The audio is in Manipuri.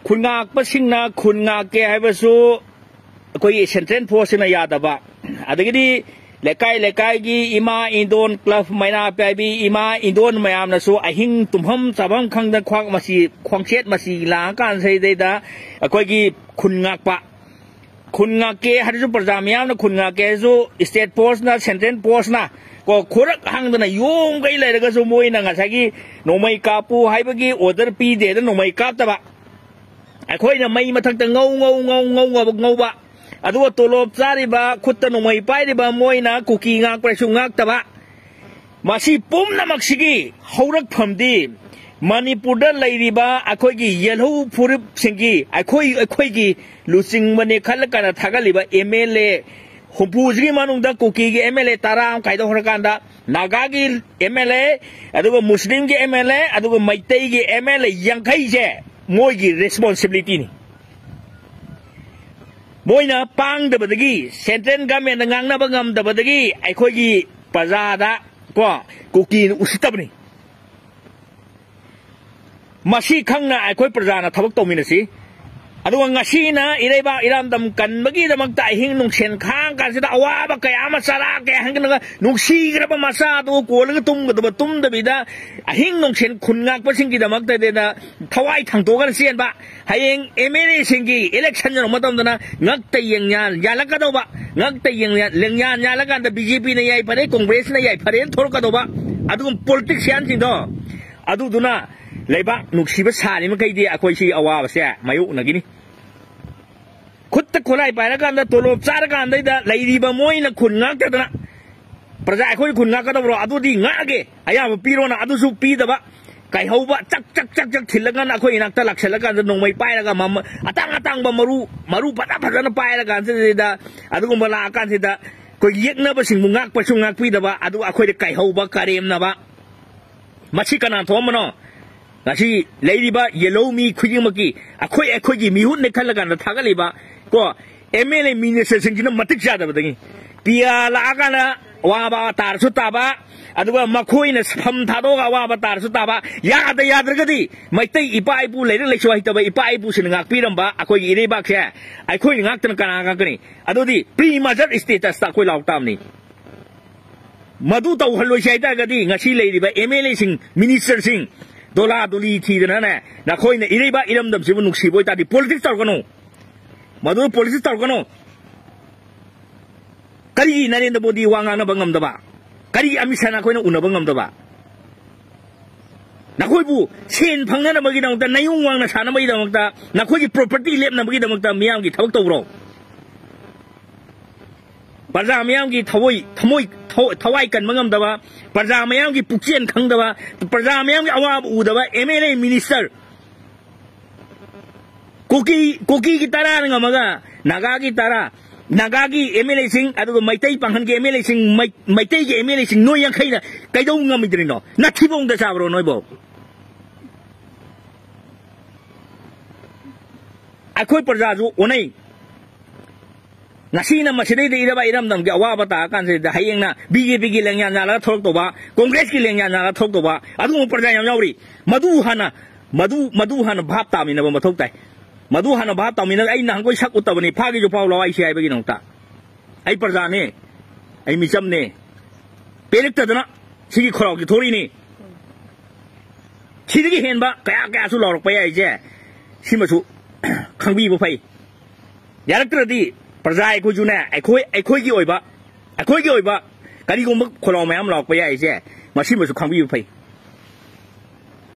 คุณงากปะชิงนะคุณงากแกให้ไปสู้คุยเซนเทนโพสต์นะยาดบะอะไรก็ดีเลกายกีอิมาอินโดนกลับไม่น่าไปบีอิมาอินโดนไม่ยามนะสู้ไอหิงตุ่มห้ำจับห้ำขังดันควักมาสีควังเช็ดมาสีล้างการใช้ได้ด่าคุยกีคุณงากปะคุณงากแกให้สู้ประจำยามนะคุณงากแกสู้สเตทโพสต์นะเซนเทนโพสต์นะก็คุรักหังดันยุ่งกันเลยแล้วก็สู้มวยนะงั้นใช่กีโนไม่กาปูให้ไปกีออเดอร์ปีเดนโนไม่กาตบะไอคุยนะไม่มาทั้งแต่เงาบะอะดูว่าตัวลบซาดิบะขุดตนุไม่ไปดิบะมวยนะคุกี้งากประชุงงากตบะมาสิปุ่มน้ำมักสิกีฮารักพัมดีมันนี่พูดได้เลยดิบะอะคุยกีเยลฮูฟูริบสิงกีอะคุยกีลูซิงมันนี่ขันละกันทักกันดิบะเอเมเลหุบพูดสิมันอุดาคุกี้กีเอเมเลตารางใครต้องหักกันดานาคากีเอเมเลอะดูว่ามุสลิมกีเอเมเลอะดูว่าไม่เตยกีเอเมเลยังใครเจ้มวยกี responsibility นี่มวยนะปังดับตะกี้เซนเทนกัมเมนงังนะบังมดับตะกี้ไอ้คนกี้ปัจจาระก็คุกี้อุสตับนี่มาชีขังนะไอ้คนปัจจาระทวักโตมินสิอะดูว่างาชีนะอีไรบ้าอีรามดำกันเมื่อกี้จะมักแต่หิงนุ่งเชนข้างกันสิตาว่าบักแกอามาสาระแกหังกันนะนุ่งชีกระปมาซาตัวกัวแล้วก็ตุ้มกับตัวตุ้มดับอีดาหิงนุ่งเชนคุณงากเพราะสิ่งที่จะมักแต่เดนะทวายทางตัวกันเสียนบะให้เองเอเมริสิ่งที่ election จะมาต้มตัวนะงักแต่ยังยานยาละกันตัวบะงักแต่ยังเลี้ยงยานละกันแต่ BJP เนี่ยใหญ่ประเดี๋ยวคอนเกรสเนี่ยใหญ่ประเดี๋ยวทอร์กันตัวบะอะดู politics ยันสิ่งตัวอะดูตัวน่ะเลยบะนุ่งชีภาษานี่มันใครดีอะคุยชีเอาว่าภาษาไม่ยุ่งนะกินี่ขุดตะคนไล่ไปแล้วกันตัวลบซาแล้วกันได้แต่เลยดีบะมวยนะคุณงักแต่ตัวน่ะประชาชนคุณงักก็ต้องรออะดูดีงักเกอายาปีโรนะอะดูสุปีแต่บะไก่เขาบะจักถิ่นแล้วกันอะคุยนักตะลักเสร็จแล้วกันจะนงไม่ไปแล้วกันมาตั้งบะมารูปัดนะไปแล้วกันเสร็จได้อะดูกุมบลากันเสร็จได้คุยเยกนะบะสิ่งมุงักประชุมงักปีแต่บะอะดูอะคุยไก่เขาบะการเอ็มนะบะมาชิกันนะท้องมันเนาะนาชีเลยดีบะเยลโลมีคุยยังเมื่อกี้อะคุยมีหุ่นในขั้นละกันนะทักกันเลยบะก็เอเมเลมีเนสสิ่งที่นั่นมาติดใจแต่แบบนี้ปีอาลากันนะว่าบะตาสุดตาบะอะดูว่ามาคุยเนี่ยทำท่าโตกับว่าบะตาสุดตาบะยาแต่ก็ดีไม่ตีอีป้ายปูเลยนั่นเลยช่วยแต่ว่าอีป้ายปูสิงงักปีนบะอะคุยอีเรบักแค่ไอ้คุยงักตั้งกันนี่อะดูดิพรีมาจัดสเตตัสตะคุยเหล่าตามนี่มาดูตัวฮัลโหลใช้ได้ก็ดีงั้นชีเลยดีบะเอเมเลสิงมินิสเตอร์สิงดอลลาร์ทีนั่นแหละนักคุยเนี่ยอีเรบักอีลำดำสิบุนุกสิบอยตาดิ politics ต่อกันโน่มาดู politics ต่อกันโน่คดีนั่นเองตัวดีวางงานบังคับตัวบ้าคดีอามิชานักคุยน่ะอุณบังคับตัวบ้านักคุยบูเช่นพังนั้นบางทีเราแต่นายงวางนะชานะบางทีเราแต่นักคุยที่ property เล็บนะบางทีเราแต่เมียมกี่ทวักตัวเราปัจจัยเมียมกี่ทวายกันบังคับตัวบ้าปัจจัยเมียมกี่ปุกเชียนขังตัวบ้าปัจจัยเมียมกี่เอาว่าอูตัวบ้าเอเมเลมินิสเตอร์คุกี้กีตาร์นั่งมาก็นาคากีตาร์นาคากีเอเมเลสิงอะดูไม่เตยปังหันกีเอเมเลสิงไม่เตยกีเอเมเลสิงน้อยยังใครนะใครต้องงามิดริโน่นักที่บ้งเดชาบรน้อยบ่ไอ้คุยประชาชนวันนี้นาซีน่ะมาเฉยๆได้ไปรำดำแกว่าประตาการเสด็จให้ยังนะ BJP กิเลงยานาละทอกตัวบ้าคอนเกรสกิเลงยานาละทอกตัวบ้าอะดูประชาชนยาวรีมาดูฮันภาพตามินะบ่มาทอกใจมาดูฮันภาพตามินะไอ้นางก็ชักอุตตะวันนี้พากิจพาวลอยเชียไปกินองตาไอ้ประชาเนี่ยไอ้มิจำเนี่ยเป็นเล็กแต่นะสิ่งที่ครองกิโทรีนี่สิ่งที่เห็นบ้าแกสุดหลอกไปไอ้เจ้ชิมาสุขังบีบุไปยาลักตระดีประชาไอ้คุยจูเนี่ยไอ้คุยกี่อยบ้าการที่กูมึงคนเราไม่ทำหลอกไปไอ้เจ้มาชิมาสุขังบีบุไป